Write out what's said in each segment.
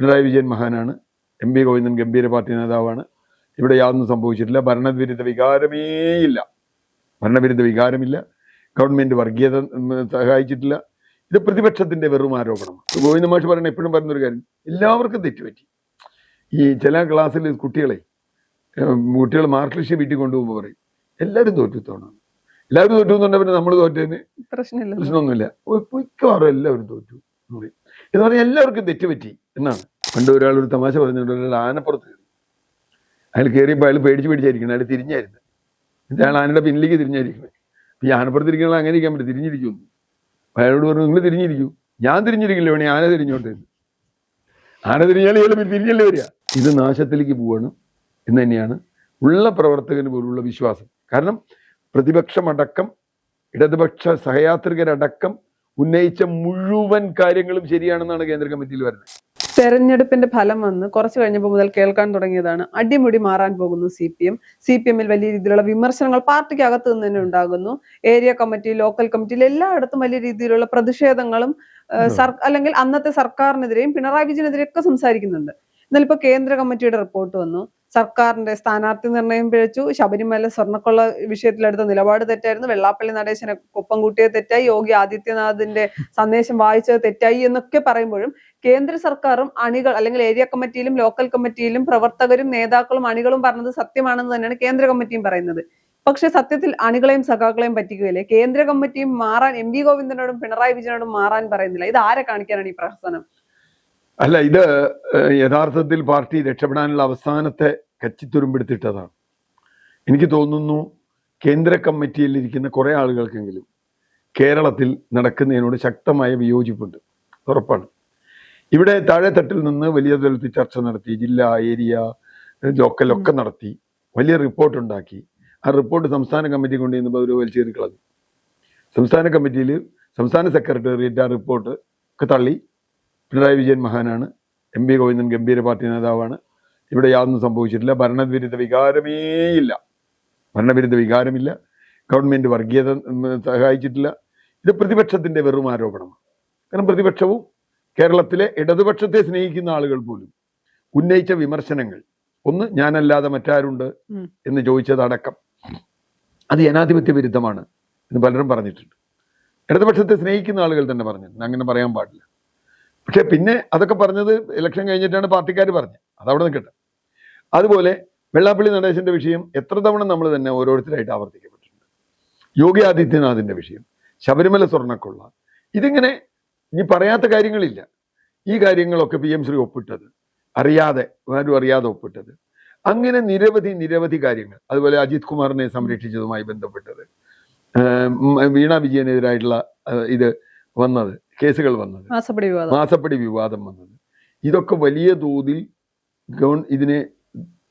പിണറായി വിജയൻ മഹാനാണ്, M V Govindan ഗംഭീര party നേതാവാണ്. ഇവിടെ യാതൊന്നും സംഭവിച്ചിട്ടില്ല. ഭരണവിരുദ്ധ വികാരമേയില്ല. ഭരണവിരുദ്ധ വികാരമില്ല. ഗവൺമെന്റ് വർഗീയത സഹായിച്ചിട്ടില്ല. ഇത് പ്രതിപക്ഷത്തിന്റെ വെറും ആരോപണമാണ്. ഗോവിന്ദ മാഷ് പറയുന്ന എപ്പോഴും പറയുന്നൊരു കാര്യം, എല്ലാവർക്കും തെറ്റുപറ്റി. ഈ ചില ക്ലാസ്സിൽ കുട്ടികൾ മാർക്ക് ലിസ്റ്റ് വീട്ടിൽ കൊണ്ടുപോകുമ്പോൾ പറയും എല്ലാവരും തോറ്റുത്തോണാണ്. എല്ലാവരും തോറ്റു എന്ന് പറഞ്ഞാൽ നമ്മൾ തോറ്റതിന് പ്രശ്നമൊന്നുമില്ല, മിക്കവാറും എല്ലാവരും തോറ്റു എന്ന് പറയും. എന്ന് പറഞ്ഞാൽ എല്ലാവർക്കും തെറ്റുപറ്റി എന്നാണ്. പണ്ട് ഒരാളൊരു തമാശ പറഞ്ഞിട്ടുണ്ട്. ഒരാൾ ആനപ്പുറത്ത് കയറി. അയാൾ കയറിയപ്പോൾ അയാൾ പേടിച്ചായിരിക്കണം. അയാൾ തിരിഞ്ഞായിരുന്നു. അയാൾ ആനയുടെ പിന്നിലേക്ക് തിരിഞ്ഞായിരിക്കണേ. ഈ ആനപ്പുറത്തിരിക്കണ അങ്ങനെ ഇരിക്കാൻ പറ്റും, തിരിഞ്ഞിരിക്കുന്നു. അയാളോട് പറഞ്ഞു, നിങ്ങൾ തിരിഞ്ഞിരിക്കൂ. ഞാൻ തിരിഞ്ഞിരിക്കില്ല, വേണേ ആന തിരിഞ്ഞോട്ടെ. ആന തിരിഞ്ഞാൽ ഇയാൾ തിരിഞ്ഞല്ലേ വരിക. ഇത് നാശത്തിലേക്ക് പോവാണ് എന്ന് തന്നെയാണ് ഉള്ള പ്രവർത്തകന് പോലുള്ള വിശ്വാസം. കാരണം പ്രതിപക്ഷമടക്കം ഇടതുപക്ഷ സഹയാത്രികരടക്കം ഉന്നയിച്ച മുഴുവൻ കാര്യങ്ങളും ശരിയാണെന്നാണ് കേന്ദ്ര കമ്മിറ്റിയിൽ വരുന്നത്. തെരഞ്ഞെടുപ്പിന്റെ ഫലം വന്ന് കുറച്ചു കഴിഞ്ഞപ്പോൾ മുതൽ കേൾക്കാൻ തുടങ്ങിയതാണ് അടിമുടി മാറാൻ പോകുന്നു CPM-ൽ വലിയ രീതിയിലുള്ള വിമർശനങ്ങൾ പാർട്ടിക്ക് അകത്ത് നിന്ന് തന്നെ ഉണ്ടാകുന്നു. ഏരിയ കമ്മിറ്റി, ലോക്കൽ കമ്മിറ്റിയിൽ എല്ലായിടത്തും വലിയ രീതിയിലുള്ള പ്രതിഷേധങ്ങളും അല്ലെങ്കിൽ അന്നത്തെ സർക്കാരിനെതിരെയും പിണറായി വിജയനെതിരെയൊക്കെ സംസാരിക്കുന്നുണ്ട്. എന്നാൽ ഇപ്പൊ കേന്ദ്ര കമ്മിറ്റിയുടെ റിപ്പോർട്ട് വന്നു. സർക്കാരിന്റെ സ്ഥാനാർത്ഥി നിർണയം പിഴച്ചു, ശബരിമല സ്വർണ്ണക്കൊള്ള വിഷയത്തിലെടുത്ത നിലപാട് തെറ്റായിരുന്നു, വെള്ളാപ്പള്ളി നടേശനെ ഒപ്പം കൂട്ടിയത് തെറ്റായി, യോഗി ആദിത്യനാഥിന്റെ സന്ദേശം വായിച്ചത് തെറ്റായി എന്നൊക്കെ പറയുമ്പോഴും കേന്ദ്ര സർക്കാരും അണികൾ അല്ലെങ്കിൽ ഏരിയ കമ്മിറ്റിയിലും ലോക്കൽ കമ്മിറ്റിയിലും പ്രവർത്തകരും നേതാക്കളും അണികളും പറഞ്ഞത് സത്യമാണെന്ന് തന്നെയാണ് കേന്ദ്ര കമ്മിറ്റിയും പറയുന്നത്. പക്ഷെ സത്യത്തിൽ അണികളെയും സഖാക്കളെയും പറ്റിക്കുകയല്ലേ? കേന്ദ്ര കമ്മിറ്റിയും മാറാൻ എം വി ഗോവിന്ദനോടും പിണറായി വിജയനോടും മാറാൻ പറയുന്നില്ല. ഇത് ആരെ കാണിക്കാനാണ് ഈ പ്രഹസനം? അല്ല, ഇത് യഥാർത്ഥത്തിൽ പാർട്ടി രക്ഷപ്പെടാനുള്ള അവസാനത്തെ കച്ചിത്തുരുമ്പെടുത്തിട്ടതാണ്. എനിക്ക് തോന്നുന്നു കേന്ദ്ര കമ്മിറ്റിയിൽ ഇരിക്കുന്ന കുറെ ആളുകൾക്കെങ്കിലും കേരളത്തിൽ നടക്കുന്നതിനോട് ശക്തമായ വിയോജിപ്പുണ്ട്, ഉറപ്പാണ്. ഇവിടെ താഴെത്തട്ടിൽ നിന്ന് വലിയ തലത്തിൽ ചർച്ച നടത്തി, ജില്ല, ഏരിയ, ലോക്കലൊക്കെ നടത്തി വലിയ റിപ്പോർട്ടുണ്ടാക്കി. ആ റിപ്പോർട്ട് സംസ്ഥാന കമ്മിറ്റി കൊണ്ടുവന്നപ്പോൾ അവർ വലിച്ചേറി കളഞ്ഞു. സംസ്ഥാന കമ്മിറ്റിയിൽ സംസ്ഥാന സെക്രട്ടേറിയറ്റ് ആ റിപ്പോർട്ട് ഒക്കെ തള്ളി. പിണറായി വിജയൻ മഹാനാണ്, എം വി ഗോവിന്ദൻ ഗംഭീര പാർട്ടി നേതാവാണ്. ഇവിടെ യാതൊന്നും സംഭവിച്ചിട്ടില്ല. ഭരണവിരുദ്ധ വികാരമേയില്ല. ഭരണവിരുദ്ധ വികാരമില്ല. ഗവൺമെന്റ് വർഗീയത സഹായിച്ചിട്ടില്ല. ഇത് പ്രതിപക്ഷത്തിന്റെ വെറും ആരോപണമാണ്. കാരണം പ്രതിപക്ഷവും കേരളത്തിലെ ഇടതുപക്ഷത്തെ സ്നേഹിക്കുന്ന ആളുകൾ പോലും ഉന്നയിച്ച വിമർശനങ്ങൾ, ഒന്ന് ഞാനല്ലാതെ മറ്റാരുണ്ട് എന്ന് ചോദിച്ചതടക്കം, അത് ജനാധിപത്യ വിരുദ്ധമാണ് എന്ന് പലരും പറഞ്ഞിട്ടുണ്ട്. ഇടതുപക്ഷത്തെ സ്നേഹിക്കുന്ന ആളുകൾ തന്നെ പറഞ്ഞിട്ടുണ്ട് അങ്ങനെ പറയാൻ പാടില്ല. പക്ഷെ പിന്നെ അതൊക്കെ പറഞ്ഞത് ഇലക്ഷൻ കഴിഞ്ഞിട്ടാണ് പാർട്ടിക്കാർ പറഞ്ഞത്. അതവിടെ നിൽക്കട്ടെ. അതുപോലെ വെള്ളാപ്പള്ളി നടേശന്റെ വിഷയം എത്ര തവണ നമ്മൾ തന്നെ ഓരോരുത്തരായിട്ട് ആവർത്തിക്കപ്പെട്ടിട്ടുണ്ട്. യോഗി ആദിത്യനാഥിന്റെ വിഷയം, ശബരിമല സ്വർണ്ണക്കൊള്ള, ഇതിങ്ങനെ ഇനി പറയാത്ത കാര്യങ്ങളില്ല. ഈ കാര്യങ്ങളൊക്കെ PM ശ്രീ ഒപ്പിട്ടത്, ആരും അറിയാതെ ഒപ്പിട്ടത്, അങ്ങനെ നിരവധി കാര്യങ്ങൾ. അതുപോലെ അജിത് കുമാറിനെ സംരക്ഷിച്ചതുമായി ബന്ധപ്പെട്ടത്, വീണ വിജയനെതിരായിട്ടുള്ള ഇത് വന്നത്, കേസുകൾ വന്നത്, മാസപ്പടി വിവാദം വന്നത്, ഇതൊക്കെ വലിയ തോതിൽ ഇതിനെ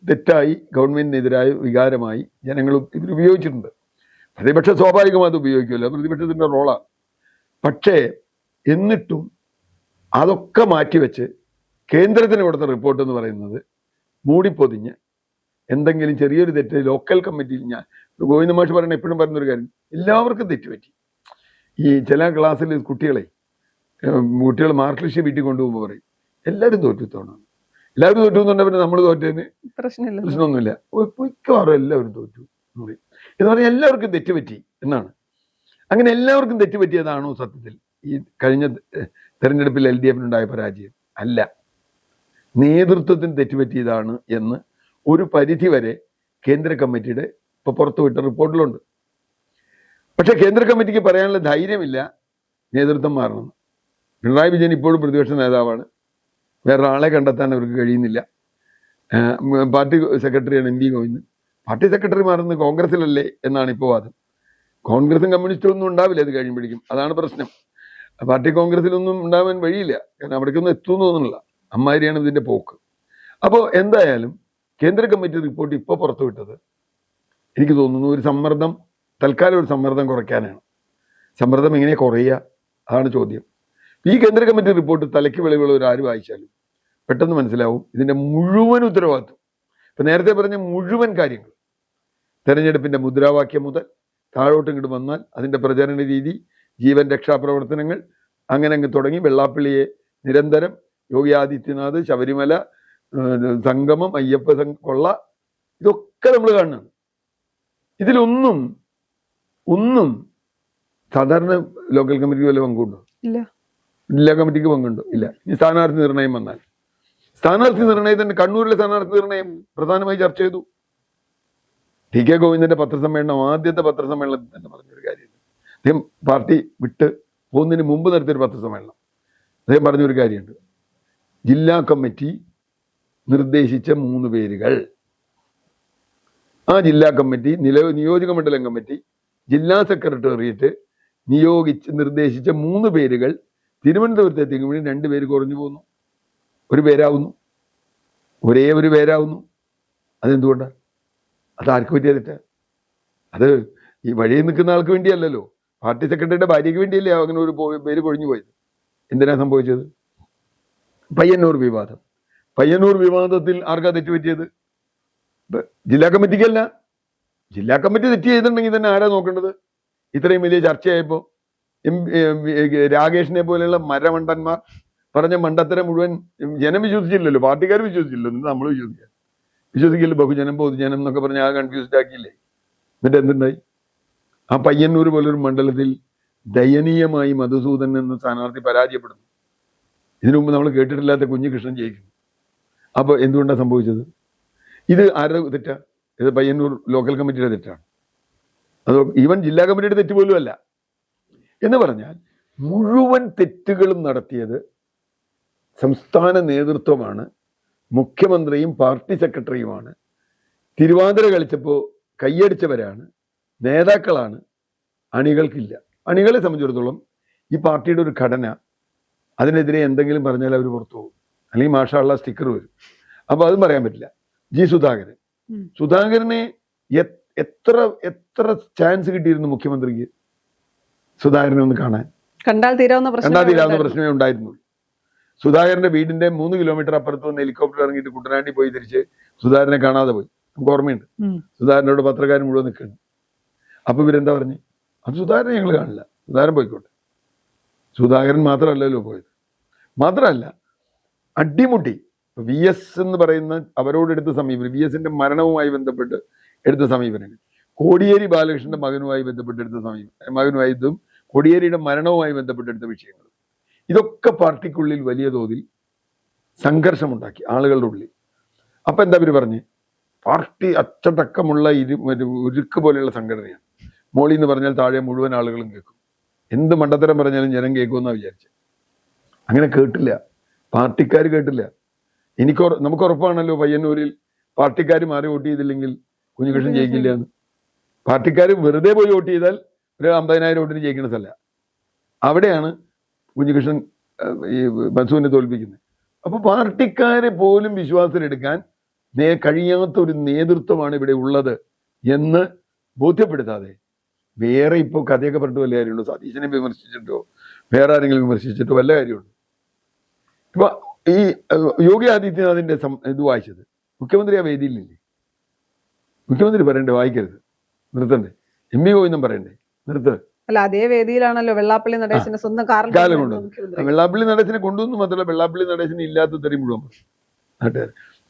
തെറ്റായി ഗവൺമെന്റിനെതിരായ വികാരമായി ജനങ്ങൾ ഇവർ ഉപയോഗിച്ചിട്ടുണ്ട്. പ്രതിപക്ഷം സ്വാഭാവികമായി അത് ഉപയോഗിക്കുമല്ലോ, പ്രതിപക്ഷത്തിന്റെ റോളാണ്. പക്ഷേ എന്നിട്ടും അതൊക്കെ മാറ്റിവെച്ച് കേന്ദ്രത്തിന് കൊടുത്ത റിപ്പോർട്ട് എന്ന് പറയുന്നത് മൂടിപ്പൊതിഞ്ഞ് എന്തെങ്കിലും ചെറിയൊരു തെറ്റ് ലോക്കൽ കമ്മിറ്റിയിൽ, ഞാൻ ഗോവിന്ദ മാഷ് പറയുന്ന എപ്പോഴും പറയുന്നൊരു കാര്യം, എല്ലാവർക്കും തെറ്റുപറ്റി. ഈ ചില ക്ലാസ്സിൽ കുട്ടികൾ മാർക്ക് ലിസ്റ്റ് വീട്ടിൽ കൊണ്ടുപോകുമ്പോൾ പറയും എല്ലാവരും തോറ്റുത്തോണാണ്. എല്ലാവരും തോറ്റു എന്ന് പറഞ്ഞാൽ നമ്മൾ തോറ്റതിന് പ്രശ്നമൊന്നുമില്ല, മിക്കവാറും എല്ലാവരും തോറ്റു എന്ന് പറയും. എന്ന് പറഞ്ഞാൽ എല്ലാവർക്കും തെറ്റുപറ്റി എന്നാണ്. അങ്ങനെ എല്ലാവർക്കും തെറ്റുപറ്റിയതാണോ സത്യത്തിൽ ഈ കഴിഞ്ഞ തെരഞ്ഞെടുപ്പിൽ LDF-നുണ്ടായ പരാജയം? അല്ല, നേതൃത്വത്തിന് തെറ്റുപറ്റിയതാണ് എന്ന് ഒരു പരിധിവരെ കേന്ദ്ര കമ്മിറ്റിയുടെ ഇപ്പൊ പുറത്തുവിട്ട റിപ്പോർട്ടിലുണ്ട്. പക്ഷെ കേന്ദ്ര കമ്മിറ്റിക്ക് പറയാനുള്ള ധൈര്യമില്ല നേതൃത്വം മാറണം. പിണറായി വിജയൻ ഇപ്പോഴും പ്രതിപക്ഷ നേതാവാണ്, വേറെ ആളെ കണ്ടെത്താൻ അവർക്ക് കഴിയുന്നില്ല. പാർട്ടി സെക്രട്ടറിയാണ് M V Govindan. Party secretary മാറുന്നത് കോൺഗ്രസിലല്ലേ എന്നാണ് ഇപ്പോൾ വാദം. കോൺഗ്രസും കമ്മ്യൂണിസ്റ്റും ഒന്നും ഉണ്ടാവില്ല അത് കഴിയുമ്പോഴേക്കും, അതാണ് പ്രശ്നം. പാർട്ടി കോൺഗ്രസിലൊന്നും ഉണ്ടാവാൻ വഴിയില്ല, കാരണം അവിടേക്കൊന്നും എത്തുമെന്ന് തോന്നുന്നില്ല. അമ്മാതിരിയാണ് ഇതിന്റെ പോക്ക്. അപ്പോൾ എന്തായാലും കേന്ദ്ര കമ്മിറ്റി റിപ്പോർട്ട് ഇപ്പോൾ പുറത്തുവിട്ടത് എനിക്ക് തോന്നുന്നു ഒരു സമ്മർദ്ദം, തൽക്കാലം ഒരു സമ്മർദ്ദം കുറയ്ക്കാനാണ്. സമ്മർദ്ദം എങ്ങനെ കുറയുക, അതാണ് ചോദ്യം. ഈ കേന്ദ്ര കമ്മിറ്റി റിപ്പോർട്ട് തലയ്ക്ക് വെളിവുള്ളവർ ആര് വായിച്ചാലും പെട്ടെന്ന് മനസ്സിലാവും ഇതിന്റെ മുഴുവൻ ഉത്തരവാദിത്വം. ഇപ്പൊ നേരത്തെ പറഞ്ഞ മുഴുവൻ കാര്യങ്ങൾ, തെരഞ്ഞെടുപ്പിന്റെ മുദ്രാവാക്യം മുതൽ താഴോട്ട് ഇങ്ങോട്ട് വന്നാൽ അതിന്റെ പ്രചരണ രീതി, ജീവൻ രക്ഷാപ്രവർത്തനങ്ങൾ, അങ്ങനെ അങ്ങ് തുടങ്ങി വെള്ളാപ്പള്ളിയെ നിരന്തരം യോഗി ആദിത്യനാഥ്, ശബരിമല സംഗമം, അയ്യപ്പ കൊള്ള, ഇതൊക്കെ നമ്മൾ കാണുന്നതാണ്. ഇതിലൊന്നും സാധാരണ ലോക്കൽ കമ്മിറ്റിക്ക് വല്ല പങ്കുണ്ടോ? ഇല്ല. ജില്ലാ കമ്മിറ്റിക്ക് പങ്കുണ്ടോ? ഇല്ല. ഈ സ്ഥാനാർത്ഥി നിർണയം വന്നാൽ, സ്ഥാനാർത്ഥി നിർണയത്തിന്റെ കണ്ണൂരിലെ സ്ഥാനാർത്ഥി നിർണയം പ്രധാനമായി ചർച്ച ചെയ്തു. ടി കെ ഗോവിന്ദന്റെ പത്രസമ്മേളനം, ആദ്യത്തെ പത്രസമ്മേളനത്തിൽ തന്നെ പറഞ്ഞൊരു കാര്യമുണ്ട്. അദ്ദേഹം പാർട്ടി വിട്ട് പോകുന്നതിന് മുമ്പ് നടത്തിയൊരു പത്രസമ്മേളനം. അദ്ദേഹം പറഞ്ഞൊരു കാര്യമുണ്ട്. ജില്ലാ കമ്മിറ്റി നിർദ്ദേശിച്ച 3 പേരുകൾ, ആ ജില്ലാ കമ്മിറ്റി, നിയോജക മണ്ഡലം കമ്മിറ്റി, ജില്ലാ സെക്രട്ടേറിയറ്റ് നിർദ്ദേശിച്ച 3 പേരുകൾ തിരുവനന്തപുരത്ത് എത്തിക്കുമ്പോഴും 2 പേര് കുറഞ്ഞു പോകുന്നു. ഒരു പേരാവുന്നു, ഒരേ ഒരു പേരാവുന്നു. അതെന്തുകൊണ്ടാണ്? അത് ആർക്ക് പറ്റിയ തെറ്റാ? അത് ഈ വഴിയിൽ നിൽക്കുന്ന ആൾക്ക് വേണ്ടിയല്ലല്ലോ, പാർട്ടി സെക്രട്ടറിയുടെ ഭാര്യയ്ക്ക് വേണ്ടിയല്ലേ അങ്ങനെ ഒരു പേര് കൊഴിഞ്ഞു പോയത്. എന്തിനാ സംഭവിച്ചത്? പയ്യന്നൂർ വിവാദം. പയ്യന്നൂർ വിവാദത്തിൽ ആർക്കാ തെറ്റുപറ്റിയത്? ജില്ലാ കമ്മിറ്റിക്കല്ല. ജില്ലാ കമ്മിറ്റി തെറ്റ് ചെയ്തിട്ടുണ്ടെങ്കിൽ തന്നെ ആരാ നോക്കേണ്ടത്? ഇത്രയും വലിയ ചർച്ചയായപ്പോ രാകേഷിനെ പോലെയുള്ള മരമണ്ടന്മാർ പറഞ്ഞ മണ്ടത്തരം മുഴുവൻ ജനം വിശ്വസിച്ചില്ലല്ലോ, പാർട്ടിക്കാർ വിശ്വസിച്ചില്ലല്ലോ. നമ്മൾ വിശ്വസിക്കില്ല. ബഹുജനം പൊതുജനം എന്നൊക്കെ പറഞ്ഞ് ആ കൺഫ്യൂസ്ഡ് ആക്കിയില്ലേ. എന്നിട്ട് എന്തുണ്ടായി? ആ പയ്യന്നൂർ പോലൊരു മണ്ഡലത്തിൽ ദയനീയമായി മധുസൂദൻ എന്ന സ്ഥാനാർത്ഥി പരാജയപ്പെടുന്നു. ഇതിനു മുമ്പ് നമ്മൾ കേട്ടിട്ടില്ലാത്ത കുഞ്ഞികൃഷ്ണൻ ജയിക്കുന്നു. അപ്പോൾ എന്തുകൊണ്ടാണ് സംഭവിച്ചത്? ഇത് ആരുടെ തെറ്റാ? ഇത് പയ്യന്നൂർ ലോക്കൽ കമ്മിറ്റിയുടെ തെറ്റാണ്. അതോ ഈവൻ ജില്ലാ കമ്മിറ്റിയുടെ തെറ്റ് പോലും അല്ല. എന്ന് പറഞ്ഞാൽ മുഴുവൻ തെറ്റുകളും നടത്തിയത് സംസ്ഥാന നേതൃത്വമാണ്, മുഖ്യമന്ത്രിയും പാർട്ടി സെക്രട്ടറിയുമാണ്. തിരുവാതിര കളിച്ചപ്പോൾ കൈയടിച്ചവരാണ്, നേതാക്കളാണ്, അണികൾക്കില്ല. അണികളെ സംബന്ധിച്ചിടത്തോളം ഈ പാർട്ടിയുടെ ഒരു ഘടന, അതിനെതിരെ എന്തെങ്കിലും പറഞ്ഞാൽ അവർ പുറത്തു പോകും, അല്ലെങ്കിൽ മാഷാള്ള സ്റ്റിക്കർ വരും. അപ്പൊ അതും പറയാൻ പറ്റില്ല. സുധാകരനെ എത്ര ചാൻസ് കിട്ടിയിരുന്നു മുഖ്യമന്ത്രിക്ക് സുധാകരനെ ഒന്ന് കാണാൻ? കണ്ടാൽ തീരാവുന്ന പ്രശ്നമേ ഉണ്ടായിരുന്നുള്ളൂ. സുധാകരന്റെ വീടിന്റെ 3 കിലോമീറ്റർ അപ്പുറത്ത് വന്ന് ഹെലികോപ്റ്റർ ഇറങ്ങിയിട്ട് കുട്ടനാട്ടി പോയി തിരിച്ച് സുധാകരനെ കാണാതെ പോയി. നമുക്ക് ഓർമ്മയുണ്ട്. സുധാകരനോട് പത്രക്കാരൻ മുഴുവൻ നിൽക്കുന്നു. അപ്പൊ ഇവരെന്താ പറഞ്ഞു? അത് സുധാകരനെ ഞങ്ങൾ കാണില്ല, സുധാകരൻ പോയിക്കോട്ടെ. സുധാകരൻ മാത്രമല്ലല്ലോ പോയത്. മാത്രമല്ല, അടിമുട്ടി VS എന്ന് പറയുന്ന അവരോടെടുത്ത സമീപനം, VSന്റെ മരണവുമായി ബന്ധപ്പെട്ട് എടുത്ത സമീപനങ്ങൾ, കോടിയേരി ബാലകൃഷ്ണന്റെ മകനുമായി ബന്ധപ്പെട്ടെടുത്ത മകനുമായതും കോടിയേരിയുടെ മരണവുമായി ബന്ധപ്പെട്ടെടുത്ത വിഷയങ്ങൾ, ഇതൊക്കെ പാർട്ടിക്കുള്ളിൽ വലിയ തോതിൽ സംഘർഷമുണ്ടാക്കി ആളുകളുടെ ഉള്ളിൽ. അപ്പൊ എന്താ ഇവര് പറഞ്ഞ്? പാർട്ടി അച്ചടക്കമുള്ള ഉരുക്ക് പോലെയുള്ള സംഘടനയാണ്. മോളി എന്ന് പറഞ്ഞാൽ താഴെ മുഴുവൻ ആളുകളും കേൾക്കും. എന്ത് മണ്ടത്തരം പറഞ്ഞാലും ജനം കേൾക്കുമെന്നാണ് വിചാരിച്ചത്. അങ്ങനെ കേട്ടില്ല, പാർട്ടിക്കാർ കേട്ടില്ല. നമുക്ക് ഉറപ്പാണല്ലോ പയ്യന്നൂരിൽ പാർട്ടിക്കാർ മാറി വോട്ട് ചെയ്തില്ലെങ്കിൽ കുഞ്ഞികൃഷ്ണൻ ജയിക്കില്ല എന്ന്. പാർട്ടിക്കാർ വെറുതെ പോയി വോട്ട് ചെയ്താൽ ഒരു 50,000 വോട്ടിന് ജയിക്കുന്ന സ്ഥലമാണ്. അവിടെയാണ് കുഞ്ഞികൃഷ്ണൻ ഈ മധുവിനെ തോൽപ്പിക്കുന്നത്. അപ്പൊ പാർട്ടിക്കാരെ പോലും വിശ്വാസത്തിലെടുക്കാൻ കഴിയാത്ത ഒരു നേതൃത്വമാണ് ഇവിടെ ഉള്ളത് എന്ന് ബോധ്യപ്പെടുത്താതെ വേറെ ഇപ്പോൾ കഥയൊക്കെ പറഞ്ഞിട്ട് വല്ല കാര്യമുണ്ടോ? സതീശനെ വിമർശിച്ചിട്ടോ വേറെ ആരെങ്കിലും വിമർശിച്ചിട്ടോ വല്ല കാര്യമുണ്ടോ? ഇപ്പൊ ഈ യോഗി ആദിത്യനാഥിന്റെ ഇത് വായിച്ചത് മുഖ്യമന്ത്രി ആ വേദിയിലില്ലേ? മുഖ്യമന്ത്രി പറയണ്ടേ വായിക്കരുത്, നിർത്തണ്ടേ? MP ഗോവിന്ദൻ പറയണ്ടേ നിർത്ത്? അല്ല, അതേ വേദിയിലാണല്ലോ വെള്ളാപ്പള്ളി നടേശനെ സ്വന്തം കാലം കൊണ്ടുവന്നു. വെള്ളാപ്പള്ളി നടേശനെ കൊണ്ടുവന്നു മാത്രമല്ല, വെള്ളാപ്പള്ളി നടേശന് ഇല്ലാത്ത തെറി മുഴുവൻ നാട്ടുകാർ.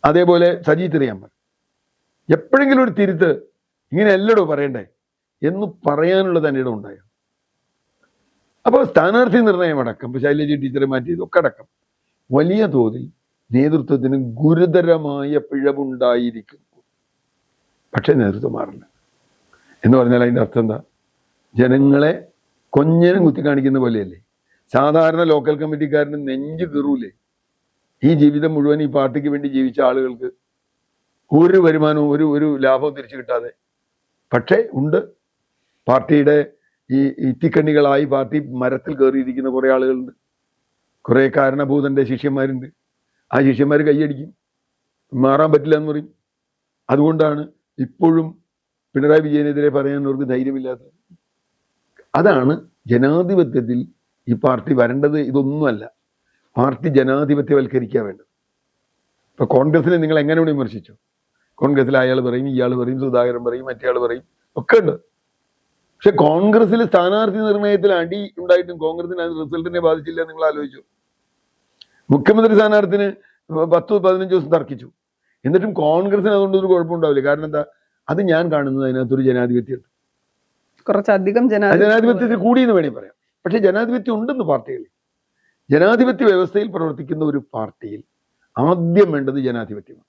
അതേപോലെ സജി ചെറിയാമ്മ എപ്പോഴെങ്കിലും ഒരു തിരുത്ത് ഇങ്ങനെ എല്ലടോ പറയണ്ടേ എന്ന് പറയാനുള്ള തന്നെ ഇടം ഉണ്ടായോ? അപ്പോൾ സ്ഥാനാർത്ഥി നിർണയം അടക്കം, ഇപ്പൊ ശൈലജ ടീച്ചറെ മാറ്റിയതൊക്കെ അടക്കം വലിയ തോതിൽ നേതൃത്വത്തിന് ഗുരുതരമായ പിഴവുണ്ടായിരിക്കുന്നു. പക്ഷെ നേതൃത്വം മാറില്ല എന്ന് പറഞ്ഞാൽ അതിൻ്റെ അർത്ഥം എന്താ? ജനങ്ങളെ കൊഞ്ഞനം കുത്തി കാണിക്കുന്ന പോലെയല്ലേ? സാധാരണ ലോക്കൽ കമ്മിറ്റിക്കാരന് നെഞ്ചു കീറൂലേ? ഈ ജീവിതം മുഴുവൻ ഈ പാർട്ടിക്ക് വേണ്ടി ജീവിച്ച ആളുകൾക്ക് ഒരു വരുമാനവും ഒരു ലാഭവും തിരിച്ചു കിട്ടാതെ. പക്ഷേ ഉണ്ട്, പാർട്ടിയുടെ ഈ ഇത്തിക്കണ്ണികളായി പാർട്ടി മരത്തിൽ കയറിയിരിക്കുന്ന കുറെ ആളുകളുണ്ട്, കുറെ കാരണഭൂതന്റെ ശിഷ്യന്മാരുണ്ട്. ആ ശിഷ്യന്മാർ കൈയടിക്കും, മാറാൻ പറ്റില്ല എന്ന് പറയും. അതുകൊണ്ടാണ് ഇപ്പോഴും പിണറായി വിജയനെതിരെ പറയാൻ അവർക്ക് ധൈര്യമില്ലാത്തത്. അതാണ് ജനാധിപത്യത്തിൽ ഈ പാർട്ടി വരേണ്ടത്. ഇതൊന്നുമല്ല, പാർട്ടി ജനാധിപത്യവൽക്കരിക്കാൻ വേണ്ടത്. ഇപ്പൊ കോൺഗ്രസിനെ നിങ്ങൾ എങ്ങനെ വിമർശിച്ചു? കോൺഗ്രസിൽ അയാൾ പറയും, ഇയാൾ പറയും, സുധാകരൻ പറയും, മറ്റേയാൾ പറയും, ഒക്കെ ഉണ്ട്. പക്ഷെ കോൺഗ്രസിൽ സ്ഥാനാർത്ഥി നിർണയത്തിൽ അടി ഉണ്ടായിട്ടും കോൺഗ്രസിന് അത് റിസൾട്ടിനെ ബാധിച്ചില്ല. നിങ്ങൾ ആലോചിച്ചു, മുഖ്യമന്ത്രി സ്ഥാനാർത്ഥിന് 10-15 ദിവസം തർക്കിച്ചു. എന്നിട്ടും കോൺഗ്രസിന് അതുകൊണ്ടൊരു കുഴപ്പമുണ്ടാവില്ല. കാരണം എന്താ, അത് ഞാൻ കാണുന്നത് അതിനകത്തൊരു ജനാധിപത്യമുണ്ട്. കുറച്ചധികം ജനാധിപത്യത്തിൽ കൂടിയെന്ന് വേണമെങ്കിൽ പറയാം. പക്ഷെ ജനാധിപത്യം ഉണ്ടെന്ന് പാർട്ടികളിൽ. ജനാധിപത്യ വ്യവസ്ഥയിൽ പ്രവർത്തിക്കുന്ന ഒരു പാർട്ടിയിൽ ആദ്യം വേണ്ടത് ജനാധിപത്യമാണ്.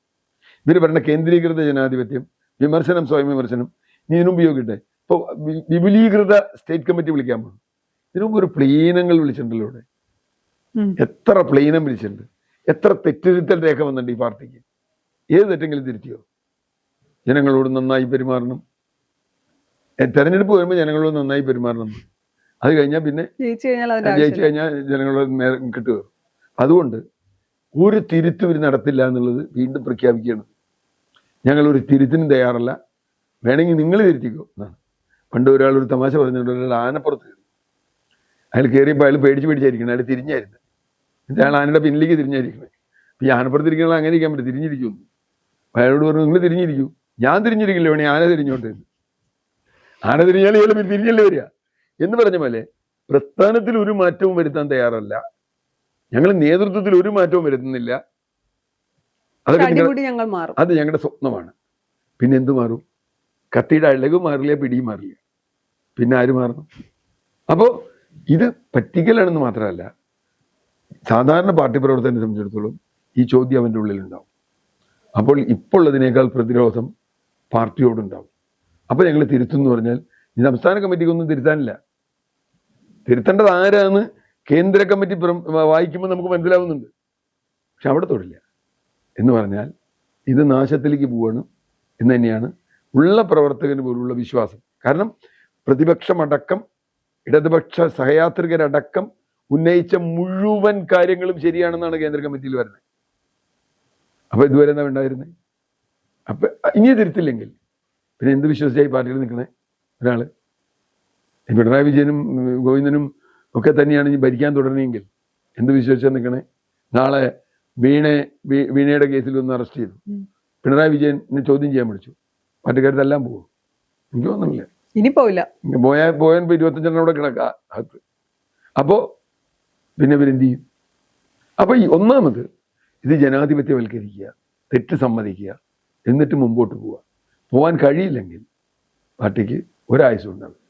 ഇവർ പറയുന്ന കേന്ദ്രീകൃത ജനാധിപത്യം, വിമർശനം, സ്വയം വിമർശനം, ഇതിനും ഉപയോഗിക്കട്ടെ. ഇപ്പോൾ വിപുലീകൃത സ്റ്റേറ്റ് കമ്മിറ്റി വിളിക്കാൻ പോകും. ഇതിനുമുമ്പ് ഒരു പ്ലീനങ്ങൾ വിളിച്ചിട്ടുണ്ടല്ലോ ഇവിടെ. എത്ര പ്ലീനം വിളിച്ചിട്ടുണ്ട്, എത്ര തെറ്റിരുത്തൽ രേഖ വന്നിട്ടുണ്ട് ഈ പാർട്ടിക്ക്. ഏത് തെറ്റെങ്കിലും തിരുത്തിയോ? ജനങ്ങളോട് നന്നായി പെരുമാറണം, തെരഞ്ഞെടുപ്പ് വരുമ്പോൾ ജനങ്ങളോട് നന്നായി പെരുമാറണം. അത് കഴിഞ്ഞാൽ പിന്നെ ജയിച്ചു കഴിഞ്ഞാൽ ജനങ്ങളോട് കിട്ടുക. അതുകൊണ്ട് ഒരു തിരുത്തും ഇവർ നടത്തില്ല എന്നുള്ളത് വീണ്ടും പ്രഖ്യാപിക്കുകയാണ്. ഞങ്ങളൊരു തിരുത്തിനും തയ്യാറല്ല, വേണമെങ്കിൽ നിങ്ങൾ തിരുത്തിക്കോ എന്നാണ്. പണ്ട് ഒരാളൊരു തമാശ പറഞ്ഞിട്ടുണ്ട്. ഒരാൾ ആനപ്പുറത്ത് കയറി, അയാൾ കയറിയപ്പോൾ അയാൾ പേടിച്ചായിരിക്കണം, അയാൾ തിരിഞ്ഞായിരുന്നു. എന്നിട്ട് അയാൾ ആനയുടെ പിന്നിലേക്ക് തിരിഞ്ഞായിരിക്കണേ. ഈ ആനപ്പുറത്തിരിക്കണ അങ്ങനെ ഇരിക്കാൻ പറ്റും, തിരിഞ്ഞിരിക്കുന്നു. അയാളോട് പറഞ്ഞു, നിങ്ങൾ തിരിഞ്ഞിരിക്കൂ. ഞാൻ തിരിഞ്ഞിരിക്കില്ല, വേണേ ആന തിരിഞ്ഞോട്ടെ. ആന തിരിഞ്ഞാൽ ഇയാൾ തിരിഞ്ഞല്ലേ വരിക എന്ന് പറഞ്ഞ പോലെ പ്രസ്ഥാനത്തിൽ ഒരു മാറ്റവും വരുത്താൻ തയ്യാറല്ല. ഞങ്ങൾ നേതൃത്വത്തിൽ ഒരു മാറ്റവും വരുത്തുന്നില്ല. അത് ഞങ്ങളുടെ സ്വപ്നമാണ്. പിന്നെ എന്തു മാറും? കത്തിയുടെ അഴക് മാറില്ല, പിടിയും മാറില്ല, പിന്നെ ആര് മാറണം? അപ്പോൾ ഇത് പറ്റിക്കലാണെന്ന് മാത്രമല്ല, സാധാരണ പാർട്ടി പ്രവർത്തകനെ സംബന്ധിച്ചിടത്തോളം ഈ ചോദ്യം അവൻ്റെ ഉള്ളിലുണ്ടാവും. അപ്പോൾ ഇപ്പോൾ ഉള്ളതിനേക്കാൾ പ്രതിരോധം പാർട്ടിയോടുണ്ടാവും. അപ്പോൾ ഞങ്ങൾ തിരുത്തും എന്ന് പറഞ്ഞാൽ ഈ സംസ്ഥാന കമ്മിറ്റിക്കൊന്നും തിരുത്താനില്ല. തിരുത്തേണ്ടത് ആരാന്ന് കേന്ദ്ര കമ്മിറ്റി വായിക്കുമ്പോൾ നമുക്ക് മനസ്സിലാവുന്നുണ്ട്. പക്ഷെ അവിടെ തൊടില്ല എന്ന് പറഞ്ഞാൽ ഇത് നാശത്തിലേക്ക് പോവാണ് എന്ന് തന്നെയാണ് ഉള്ള പ്രവർത്തകന് പോലുള്ള വിശ്വാസം. കാരണം പ്രതിപക്ഷമടക്കം ഇടതുപക്ഷ സഹയാത്രികരടക്കം ഉന്നയിച്ച മുഴുവൻ കാര്യങ്ങളും ശരിയാണെന്നാണ് കേന്ദ്ര കമ്മിറ്റിയിൽ വരുന്നത്. അപ്പൊ ഇതുവരെ എന്താ ഉണ്ടായിരുന്നത്? അപ്പൊ ഇനി തിരുത്തില്ലെങ്കിൽ പിന്നെ എന്ത് വിശ്വസിച്ചായി പാർട്ടിയിൽ നിൽക്കണേ ഒരാള്? പിണറായി വിജയനും ഗോവിന്ദനും ഒക്കെ തന്നെയാണ് ഇനി ഭരിക്കാൻ തുടരണമെങ്കിൽ എന്ത് വിശ്വസിച്ചാൽ നിൽക്കണേ? നാളെ വീണയുടെ കേസിൽ ഒന്ന് അറസ്റ്റ് ചെയ്തു, പിണറായി വിജയനെ ചോദ്യം ചെയ്യാൻ വിളിച്ചു, പാർട്ടിക്കാരെല്ലാം പോകും? എനിക്ക് തോന്നുന്നില്ല. ഇനി പോയില്ല. പോയാൻ 25 അവിടെ കിടക്കുക അകത്ത്. അപ്പോ പിന്നെ ഇവരെന്ത് ചെയ്യും? അപ്പൊ ഈ ഒന്നാമത് ഇത് ജനാധിപത്യവൽക്കരിക്കുക, തെറ്റ് സമ്മതിക്കുക, എന്നിട്ട് മുമ്പോട്ട് പോവാൻ കഴിയില്ലെങ്കിൽ പാർട്ടിക്ക് ഒരായുസും ഉണ്ടാവില്ല.